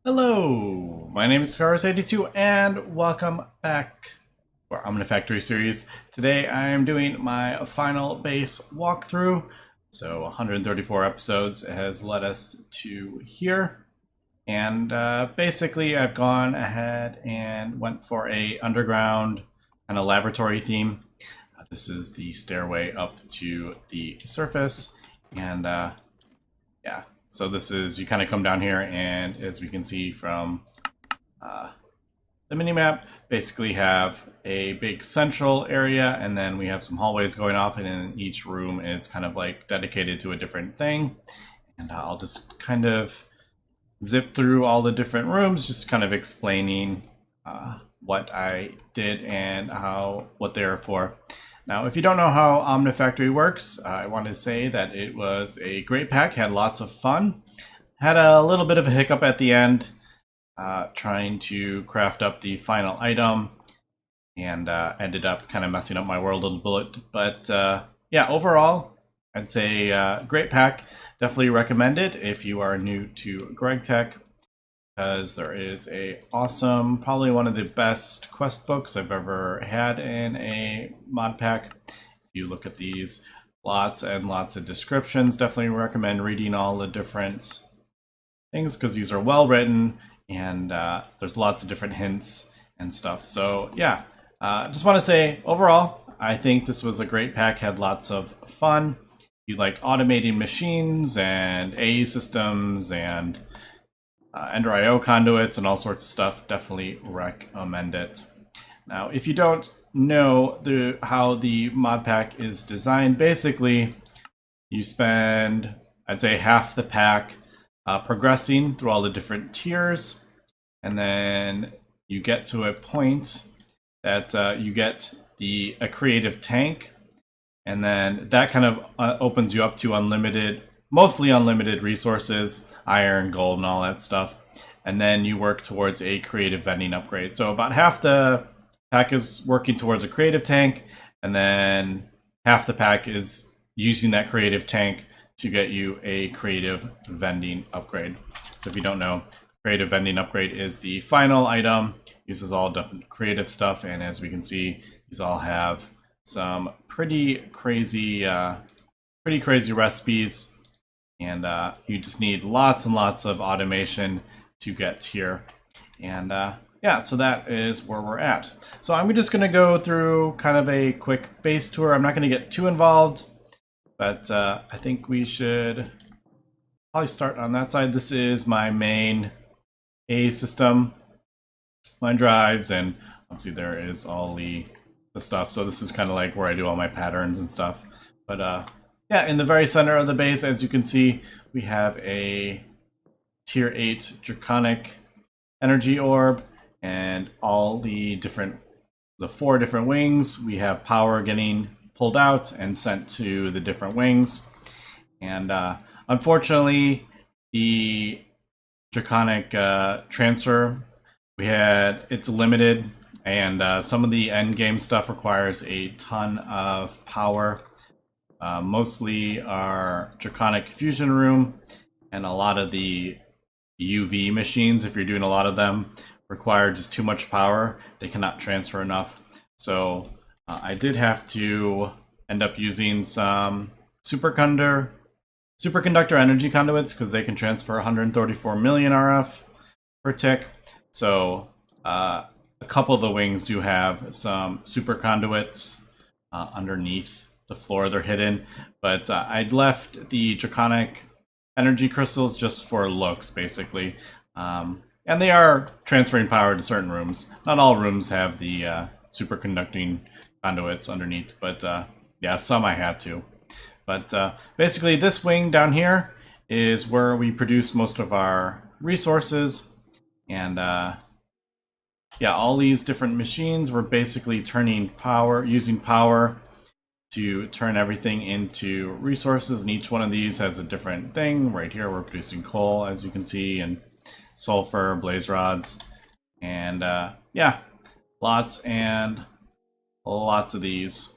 Hello, my name is Cars82 and welcome back to our Omifactory series. Today I am doing my final base walkthrough. So 134 episodes has led us to here. And basically I've gone ahead and went for a underground kind of laboratory theme. This is the stairway up to the surface. And yeah, so this is, you kind of come down here, and as we can see from the mini-map, basically have a big central area, and then we have some hallways going off, and then each room is kind of like dedicated to a different thing. And I'll just kind of zip through all the different rooms, just kind of explaining what I did and what they're for. Now, if you don't know how Omifactory works, I want to say that it was a great pack, had lots of fun. Had a little bit of a hiccup at the end, trying to craft up the final item, and ended up kind of messing up my world a little bit. But yeah, overall, I'd say great pack. Definitely recommend it if you are new to Greg Tech, because there is a awesome, probably one of the best quest books I've ever had in a mod pack. If you look at these, lots and lots of descriptions. Definitely recommend reading all the different things, because these are well written, and there's lots of different hints and stuff. So yeah, just want to say overall, I think this was a great pack, had lots of fun. If you like automating machines and AE systems and Ender IO conduits and all sorts of stuff, definitely recommend it. Now, if you don't know how the mod pack is designed, basically you spend, I'd say, half the pack progressing through all the different tiers, and then you get to a point that you get a creative tank, and then that kind of opens you up to mostly unlimited resources, iron, gold, and all that stuff. And then you work towards a creative vending upgrade. So about half the pack is working towards a creative tank, and then half the pack is using that creative tank to get you a creative vending upgrade. So if you don't know, creative vending upgrade is the final item, uses all different creative stuff, and as we can see, these all have some pretty crazy recipes, and you just need lots and lots of automation to get here. And yeah, so that is where we're at. So I'm just going to go through kind of a quick base tour. I'm not going to get too involved, but I think we should probably start on that side. This is my main A system, my drives, and obviously there is all the stuff. So this is kind of like where I do all my patterns and stuff. But yeah, in the very center of the base, as you can see, we have a tier 8 draconic energy orb, and all the 4 different wings. We have power getting pulled out and sent to the different wings. And unfortunately, the draconic transfer, it's limited, and some of the end game stuff requires a ton of power. Mostly our draconic fusion room, and a lot of the UV machines, if you're doing a lot of them, require just too much power. They cannot transfer enough. So I did have to end up using some superconductor energy conduits, because they can transfer 134 million RF per tick. So a couple of the wings do have some super conduits underneath the floor. They're hidden, but I'd left the draconic energy crystals just for looks, basically. And they are transferring power to certain rooms. Not all rooms have the superconducting conduits underneath, but yeah, some I had to. But basically, this wing down here is where we produce most of our resources. And yeah, all these different machines, we're basically using power to turn everything into resources, and each one of these has a different thing. Right here we're producing coal, as you can see, and sulfur, blaze rods, and yeah, lots and lots of these.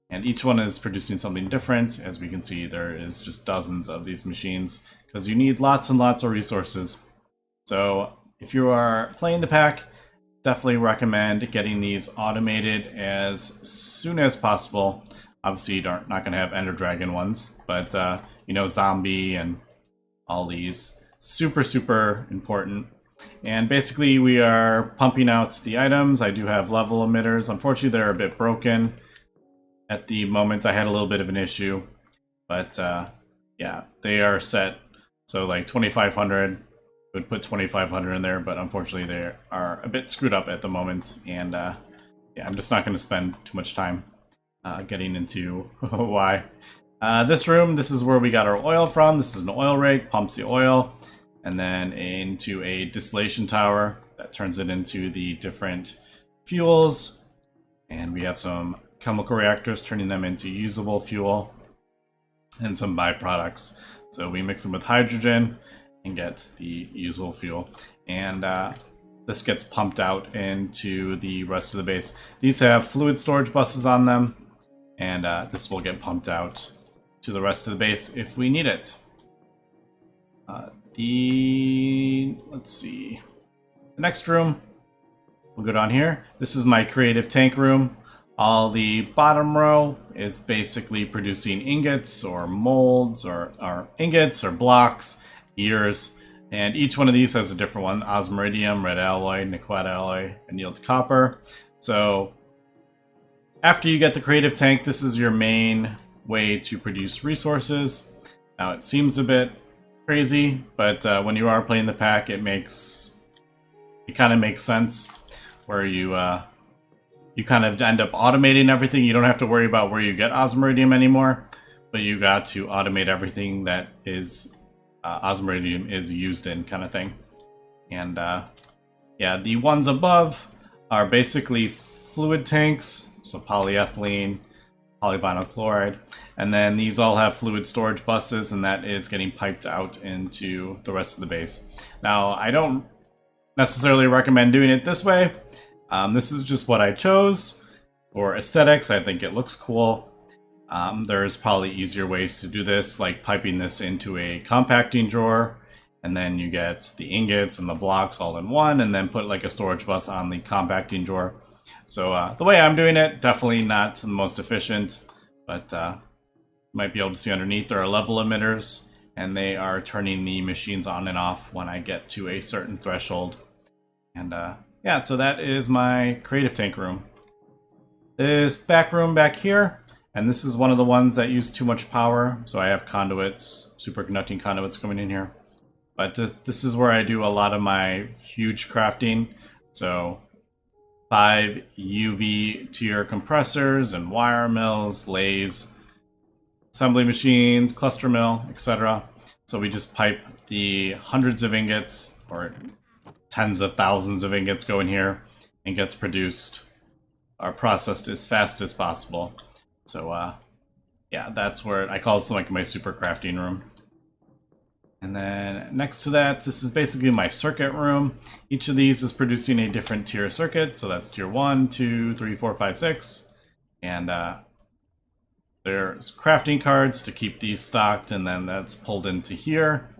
And each one is producing something different. As we can see, there is just dozens of these machines, because you need lots and lots of resources. So if you are playing the pack, definitely recommend getting these automated as soon as possible. Obviously, you're not going to have Ender Dragon ones, but you know, Zombie and all these super important. And basically, we are pumping out the items. I do have level emitters. Unfortunately, they're a bit broken. At the moment, I had a little bit of an issue, but yeah, they are set. So like 2500 would put 2500 in there, but unfortunately they are a bit screwed up at the moment, and yeah, I'm just not going to spend too much time getting into why. This room, this is where we got our oil from. This is an oil rig, pumps the oil, and then into a distillation tower that turns it into the different fuels, and we have some chemical reactors turning them into usable fuel and some byproducts. So we mix them with hydrogen and get the usable fuel, and this gets pumped out into the rest of the base. These have fluid storage buses on them, and this will get pumped out to the rest of the base if we need it. Let's see, the next room, we'll go down here. This is my creative tank room. All the bottom row is basically producing ingots or molds or ingots or blocks, gears, and each one of these has a different one: osmiridium, red alloy, niquette alloy, annealed copper. So after you get the creative tank, this is your main way to produce resources. Now it seems a bit crazy, but when you are playing the pack, it kind of makes sense, where you kind of end up automating everything. You don't have to worry about where you get osmiridium anymore, but you got to automate everything that is osmiridium is used in, kind of thing. And yeah, the ones above are basically fluid tanks, so polyethylene, polyvinyl chloride, and then these all have fluid storage buses, and that is getting piped out into the rest of the base. Now, I don't necessarily recommend doing it this way. This is just what I chose for aesthetics. I think it looks cool. There's probably easier ways to do this, like piping this into a compacting drawer, and then you get the ingots and the blocks all in one, and then put like a storage bus on the compacting drawer. So the way I'm doing it, definitely not the most efficient, but you might be able to see underneath there are level emitters, and they are turning the machines on and off when I get to a certain threshold. And yeah, so that is my creative tank room. This back room back here, and this is one of the ones that use too much power, so I have conduits, superconducting conduits coming in here. But this is where I do a lot of my huge crafting. So 5 UV tier compressors and wire mills, lathes, assembly machines, cluster mill, etc. So we just pipe the hundreds of ingots, or tens of thousands of ingots go in here, and gets produced or processed as fast as possible. So yeah, that's where I call this like my super crafting room. And then next to that, this is basically my circuit room. Each of these is producing a different tier circuit. So that's tier 1, 2, 3, 4, 5, 6. And there's crafting cards to keep these stocked, and then that's pulled into here.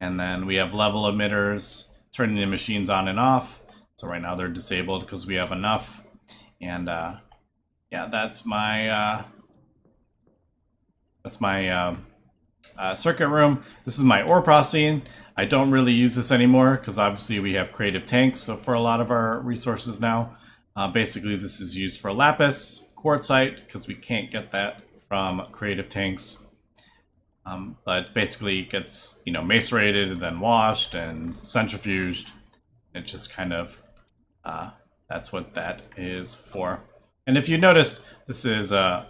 And then we have level emitters turning the machines on and off. So right now they're disabled because we have enough. And yeah, that's my circuit room. This is my ore processing. I don't really use this anymore because obviously we have creative tanks, so for a lot of our resources now. Basically this is used for lapis, quartzite, because we can't get that from creative tanks. But basically it gets, you know, macerated and then washed and centrifuged. It just kind of, that's what that is for. And if you noticed, this is, the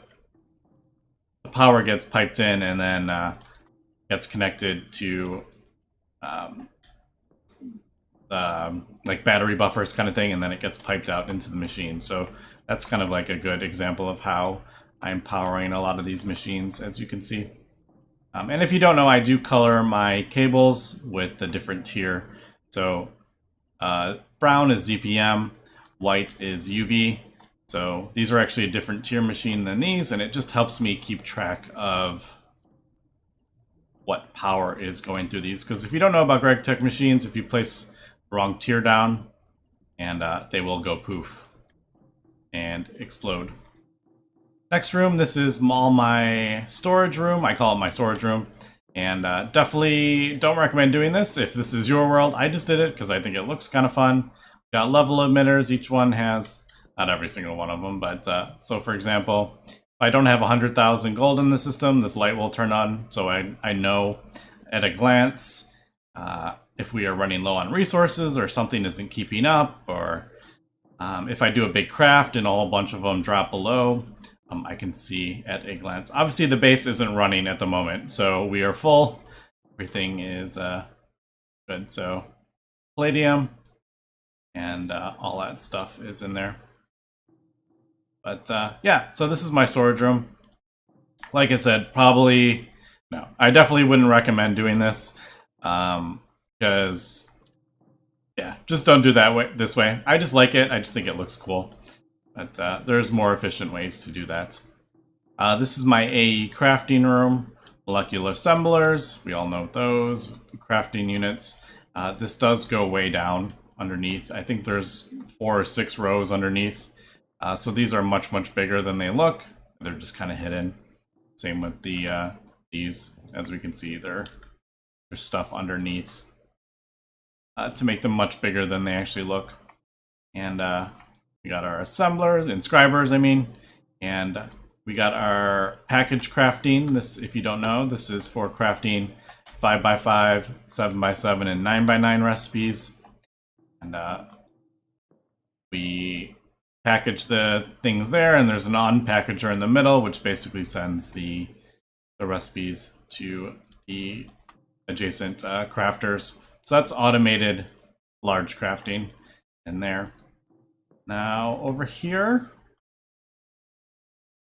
power gets piped in and then gets connected to like battery buffers kind of thing, and then it gets piped out into the machine. So that's kind of like a good example of how I'm powering a lot of these machines, as you can see. And if you don't know, I do color my cables with the different tier. So brown is ZPM, white is UV. So these are actually a different tier machine than these, and it just helps me keep track of what power is going through these. Because if you don't know about GregTech machines, if you place wrong tier down, and they will go poof and explode. Next room, this is all my storage room. I call it my storage room. And definitely don't recommend doing this if this is your world. I just did it because I think it looks kind of fun. Got level emitters. Each one has, not every single one of them, but so for example, if I don't have 100,000 gold in the system, this light will turn on. So I know at a glance if we are running low on resources or something isn't keeping up, or if I do a big craft and a whole bunch of them drop below, I can see at a glance. Obviously, the base isn't running at the moment, so we are full. Everything is good. So palladium and all that stuff is in there. But yeah, so this is my storage room. Like I said, probably no. I definitely wouldn't recommend doing this because yeah, just don't do that this way. I just like it. I just think it looks cool. But there's more efficient ways to do that. This is my AE crafting room. Molecular assemblers, we all know those. Crafting units. This does go way down underneath. I think there's 4 or 6 rows underneath. So these are much, much bigger than they look. They're just kind of hidden. Same with the these. As we can see, there's stuff underneath to make them much bigger than they actually look. And we got our assemblers, inscribers, I mean, and we got our package crafting. This, if you don't know, this is for crafting 5x5, 7x7, and 9x9 recipes. And we package the things there, and there's an on-packager in the middle, which basically sends the recipes to the adjacent crafters. So that's automated large crafting in there. Now over here,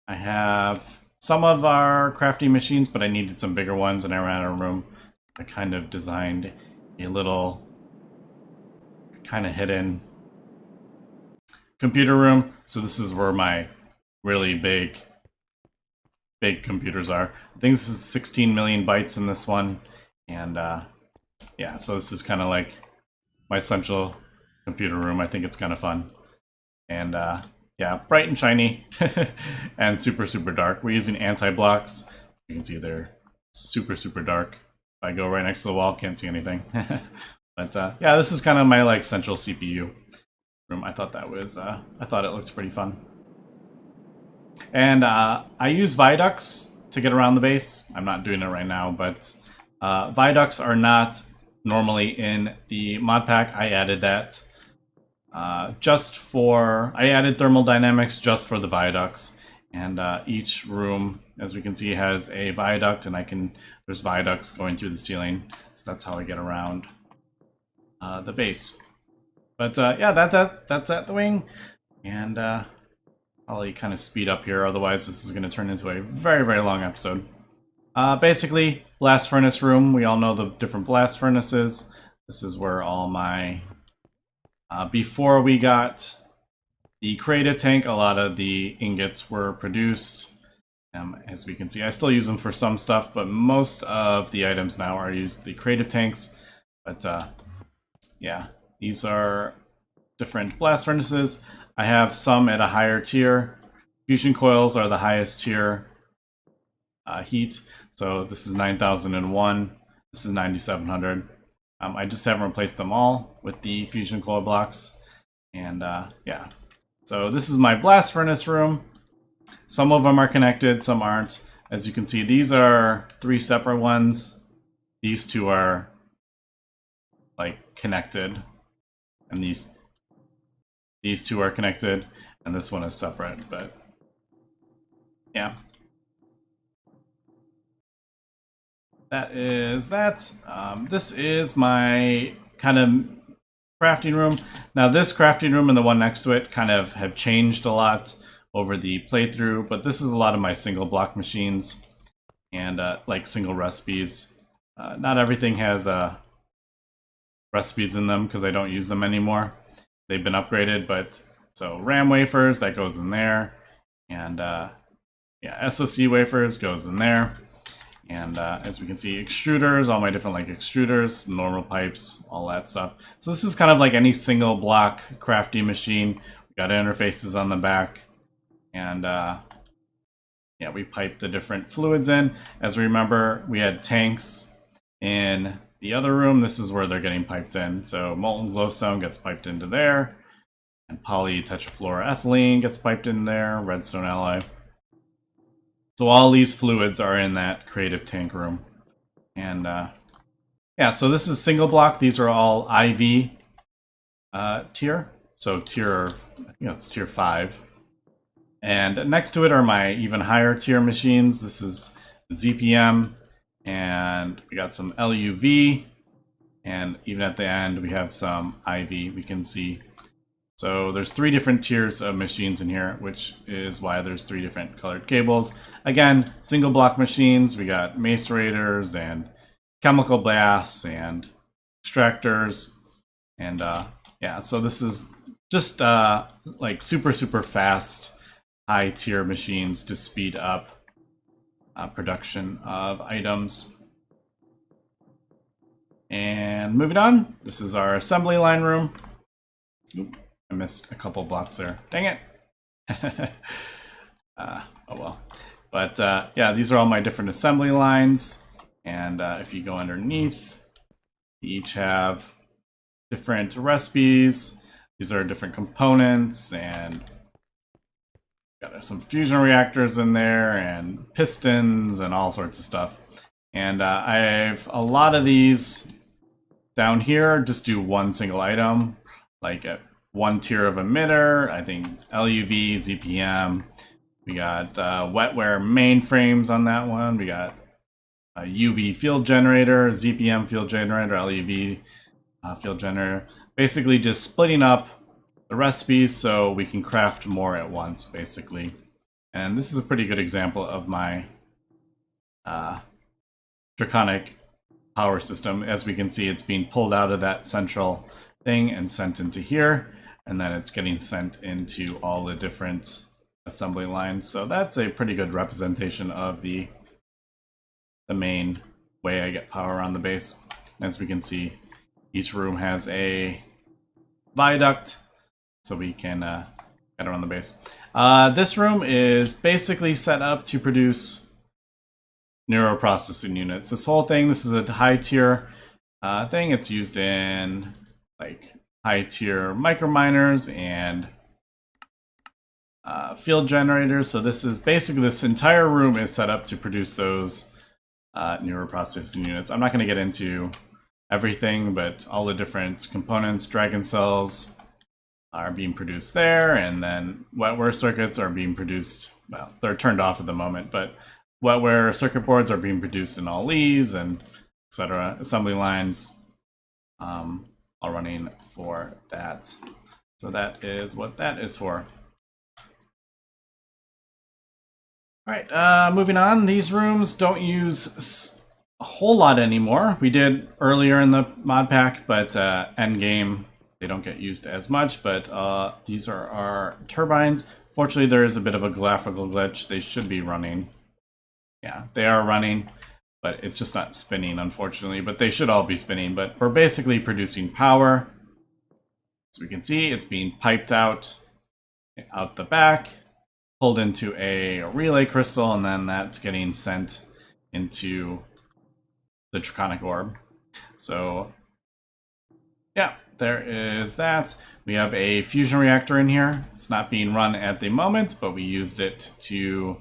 I have some of our crafting machines, but I needed some bigger ones and I ran out of room. I kind of designed a little kind of hidden computer room. So this is where my really big computers are. I think this is 16 million bytes in this one. And yeah, so this is kind of like my central computer room. I think it's kind of fun. And yeah, bright and shiny and super, super dark. We're using anti-blocks. You can see they're super, super dark. If I go right next to the wall, can't see anything. But yeah, this is kind of my like central CPU room. I thought that was, I thought it looked pretty fun. And I use viaducts to get around the base. I'm not doing it right now, but viaducts are not normally in the mod pack. I added that. I added thermal dynamics just for the viaducts, and each room, as we can see, has a viaduct, and there's viaducts going through the ceiling, so that's how I get around the base. But yeah, that's at the wing, and I'll kind of speed up here, otherwise this is going to turn into a very, very long episode. Basically, blast furnace room, we all know the different blast furnaces. This is where all my before we got the creative tank, a lot of the ingots were produced. As we can see, I still use them for some stuff, but most of the items now are used the creative tanks. But yeah, these are different blast furnaces. I have some at a higher tier. Fusion coils are the highest tier heat. So this is 9001. This is 9700. I just haven't replaced them all with the fusion coil blocks. And yeah, so this is my blast furnace room. Some of them are connected, some aren't. As you can see, these are 3 separate ones. These 2 are like connected, and these 2 are connected, and this one is separate. But yeah, that is that. This is my kind of crafting room. Now this crafting room and the one next to it kind of have changed a lot over the playthrough, but this is a lot of my single block machines and like single recipes. Not everything has recipes in them because I don't use them anymore. They've been upgraded, but so RAM wafers, that goes in there, and yeah, SoC wafers goes in there. And as we can see, extruders, all my different like extruders, normal pipes, all that stuff. So this is kind of like any single block crafty machine. We got interfaces on the back, and yeah, we pipe the different fluids in. As we remember, we had tanks in the other room. This is where they're getting piped in. So molten glowstone gets piped into there, and polytetrafluoroethylene gets piped in there, redstone alloy. So all these fluids are in that creative tank room. And yeah, so this is single block. These are all IV tier. So tier, I think that's tier 5. And next to it are my even higher tier machines. This is ZPM, and we got some LUV, and even at the end we have some IV we can see. So there's 3 different tiers of machines in here, which is why there's 3 different colored cables. Again, single block machines. We got macerators and chemical blasts and extractors. And yeah, so this is just like super fast high tier machines to speed up production of items. And moving on, this is our assembly line room. Oop, I missed a couple blocks there. Dang it. Oh well. But yeah, these are all my different assembly lines. And if you go underneath, they each have different recipes. These are different components, and got some fusion reactors in there and pistons and all sorts of stuff. And I have a lot of these down here just do one single item, like a 1 tier of emitter, I think LUV, ZPM. We got wetware mainframes on that one. We got a UV field generator, ZPM field generator, LUV field generator. Basically just splitting up the recipes so we can craft more at once, basically. And this is a pretty good example of my draconic power system. As we can see, it's being pulled out of that central thing and sent into here, and then it's getting sent into all the different assembly lines. So that's a pretty good representation of the main way I get power on the base. As we can see, each room has a viaduct, so we can get around the base. This room is basically set up to produce neuroprocessing units. This whole thing, this is a high tier thing. It's used in like high tier microminers and field generators. So this is basically, this entire room is set up to produce those neuroprocessing units. I'm not going to get into everything, but all the different components, dragon cells are being produced there, and then wetware circuits are being produced, well, they're turned off at the moment, but wetware circuit boards are being produced in all these, and etc. Assembly lines are running for that. So that is what that is for. All right, moving on. These rooms don't use a whole lot anymore. We did earlier in the mod pack, but end game they don't get used as much. But these are our turbines. Fortunately, there is a bit of a graphical glitch. They should be running. Yeah, they are running, but it's just not spinning, unfortunately. But they should all be spinning. But we're basically producing power. As we can see, it's being piped out the back, pulled into a relay crystal, and then that's getting sent into the draconic orb. So yeah, there is that. We have a fusion reactor in here. It's not being run at the moment, but we used it to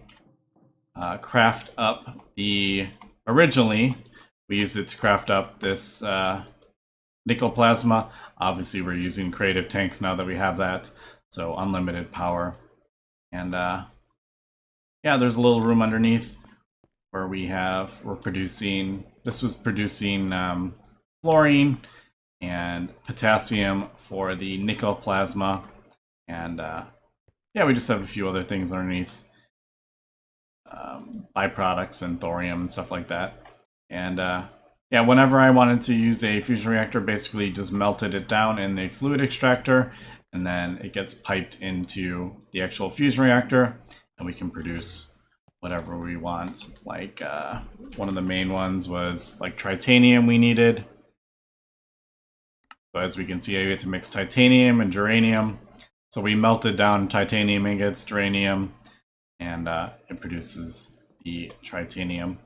craft up the, originally we used it to craft up this nickel plasma. Obviously we're using creative tanks now that we have that, so unlimited power. And yeah, there's a little room underneath where we're producing, this was producing fluorine and potassium for the nickel plasma. And yeah, we just have a few other things underneath, byproducts and thorium and stuff like that. And yeah, whenever I wanted to use a fusion reactor, basically just melted it down in a fluid extractor, and then it gets piped into the actual fusion reactor, and we can produce whatever we want. Like one of the main ones was like titanium we needed. So as we can see, I get to mix titanium and germanium. So we melted down titanium ingots, germanium, and it produces the titanium.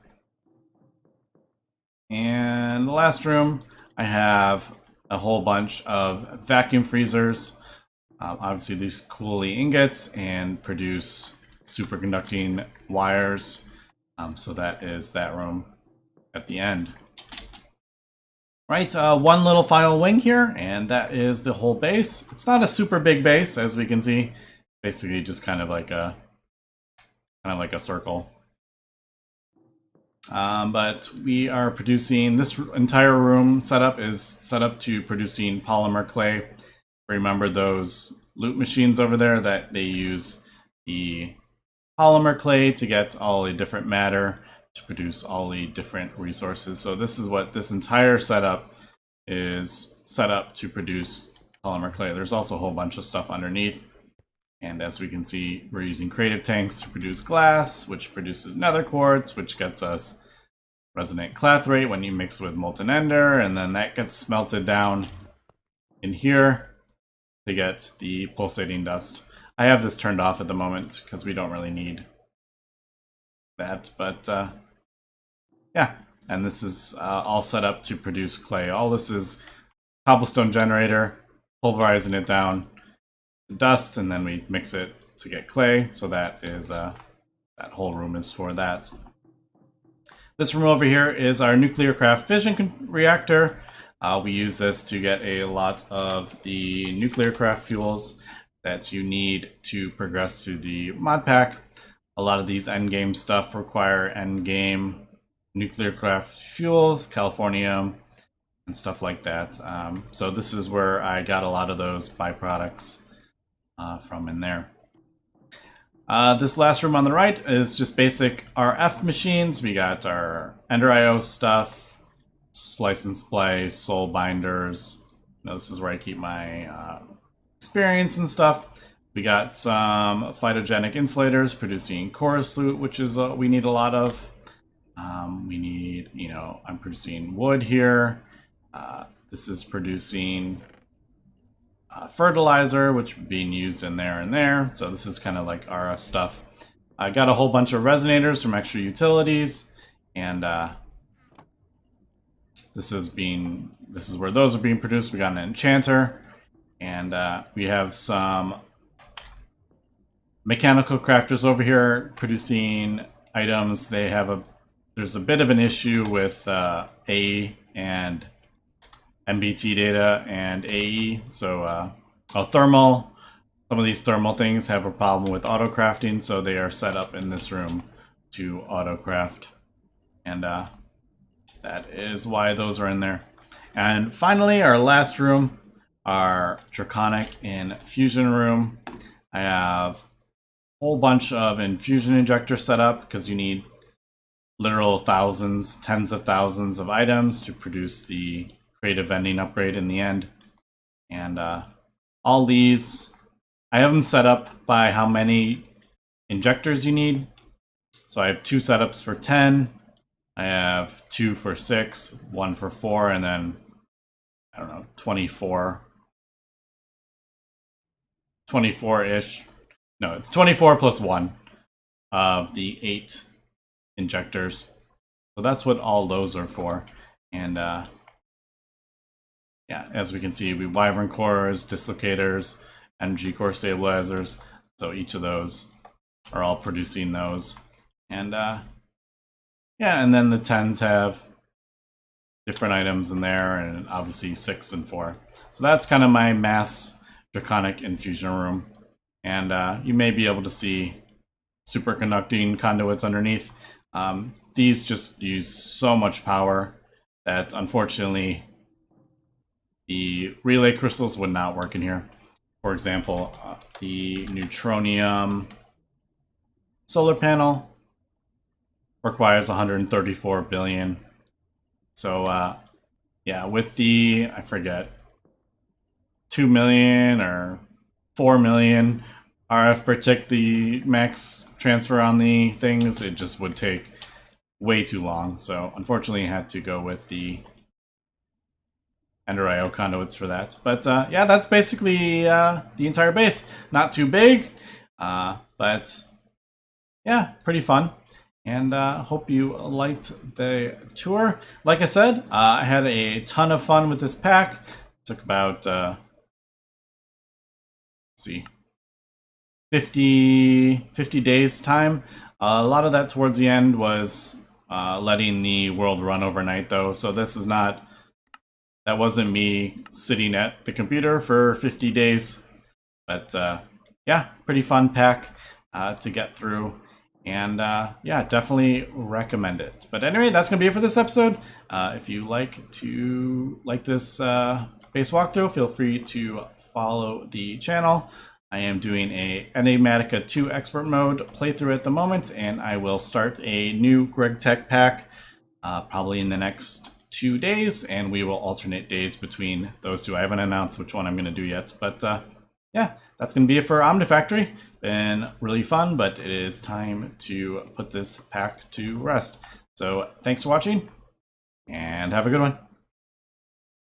And the last room, I have a whole bunch of vacuum freezers. Obviously, these cool the ingots and produce superconducting wires. So that is that room at the end. Right, one little final wing here, and that is the whole base. It's not a super big base, as we can see. Basically, just kind of like a circle. But we are producing, this entire room setup is set up to producing polymer clay. Remember those loot machines over there that they use the polymer clay to get all the different matter to produce all the different resources. So this is what this entire setup is set up to produce polymer clay. There's also a whole bunch of stuff underneath. And as we can see, we're using creative tanks to produce glass, which produces nether quartz, which gets us resonant clathrate when you mix with molten ender, and then that gets smelted down in here to get the pulsating dust. I have this turned off at the moment because we don't really need that, but yeah, and this is all set up to produce clay. All this is cobblestone generator, pulverizing it down to dust, and then we mix it to get clay. So that is that whole room is for that. This room over here is our nuclear craft fission reactor. We use this to get a lot of the nuclear craft fuels that you need to progress to the mod pack. A lot of these endgame stuff require endgame nuclear craft fuels, californium, and stuff like that. So this is where I got a lot of those byproducts from in there. This last room on the right is just basic RF machines. We got our Ender IO stuff, slice and splice, soul binders. This is where I keep my experience and stuff. We got some phytogenic insulators producing chorus loot, which is we need a lot of. We need, I'm producing wood here. This is producing fertilizer, which being used in there and there. So this is kind of like RF stuff. I got a whole bunch of resonators from extra utilities, and this is where those are being produced. We got an enchanter, and we have some mechanical crafters over here producing items. There's a bit of an issue with A and MBT data and AE. So thermal, some of these thermal things have a problem with auto crafting, so they are set up in this room to auto craft, and that is why those are in there. And finally, our last room, our draconic infusion room. I have a whole bunch of infusion injectors set up because you need literal thousands, tens of thousands of items to produce the creative vending upgrade in the end. And all these, I have them set up by how many injectors you need. So I have 2 setups for 10. I have 2 for 6, 1 for 4, and then, I don't know, 24-ish. No, it's 24 plus 1 of the 8 injectors. So that's what all those are for. And yeah, as we can see, we wyvern cores, dislocators, energy core stabilizers. So each of those are all producing those. And yeah, and then the 10s have different items in there, and obviously 6 and 4. So that's kind of my mass draconic infusion room. And you may be able to see superconducting conduits underneath. These just use so much power that unfortunately the relay crystals would not work in here. For example, the neutronium solar panel requires 134 billion. So yeah, with the, I forget, 2 million or 4 million RF per tick, the max transfer on the things, it just would take way too long. So unfortunately, I had to go with the Ender IO conduits for that. But yeah, that's basically the entire base. Not too big, but yeah, pretty fun. And hope you liked the tour. Like I said, I had a ton of fun with this pack. Took about, let's see, 50 days time. A lot of that towards the end was letting the world run overnight, though. So this is not, that wasn't me sitting at the computer for 50 days. But yeah, pretty fun pack to get through. And yeah, definitely recommend it. But anyway, that's going to be it for this episode. If you like this base walkthrough, feel free to follow the channel. I am doing a Enigmatica 2 Expert Mode playthrough at the moment, and I will start a new Greg Tech pack probably in the next 2 days, and we will alternate days between those two. I haven't announced which one I'm going to do yet, but yeah, that's going to be it for Omifactory. Been really fun, but it is time to put this pack to rest. So thanks for watching, and have a good one.